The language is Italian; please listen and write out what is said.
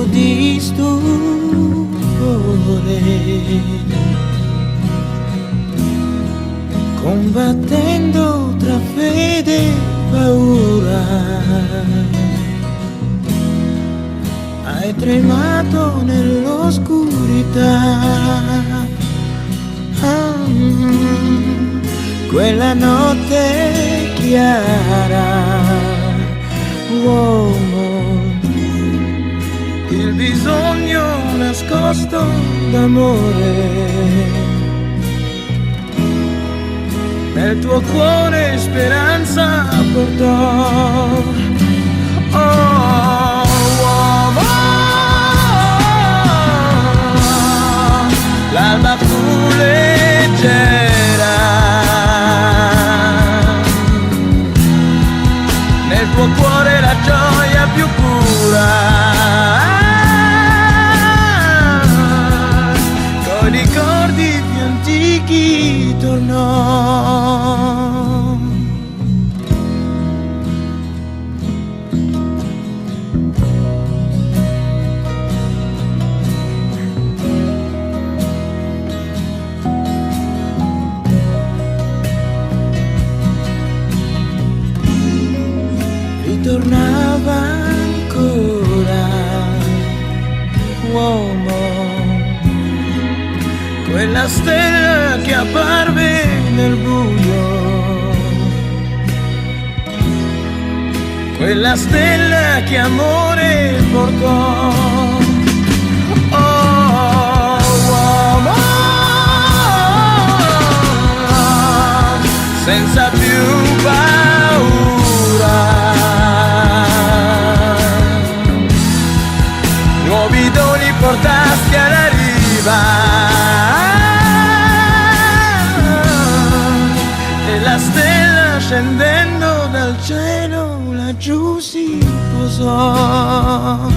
momento di stupore, combattendo tra fede e paura, hai tremato nell'oscurità. Quella notte chiara, uomo, il bisogno nascosto d'amore, nel tuo cuore speranza portò. Oh, uomo, l'alba fu leggera, nel tuo cuore la gioia più pura, coi ricordi più antichi tornò. Ritornava ancora, uomo, quella stella che apparve nel buio, quella stella che amore portò. Oh, uomo, senza più paura, nuovi doni portasti alla riva, e la stella scendendo dal cielo laggiù si posò.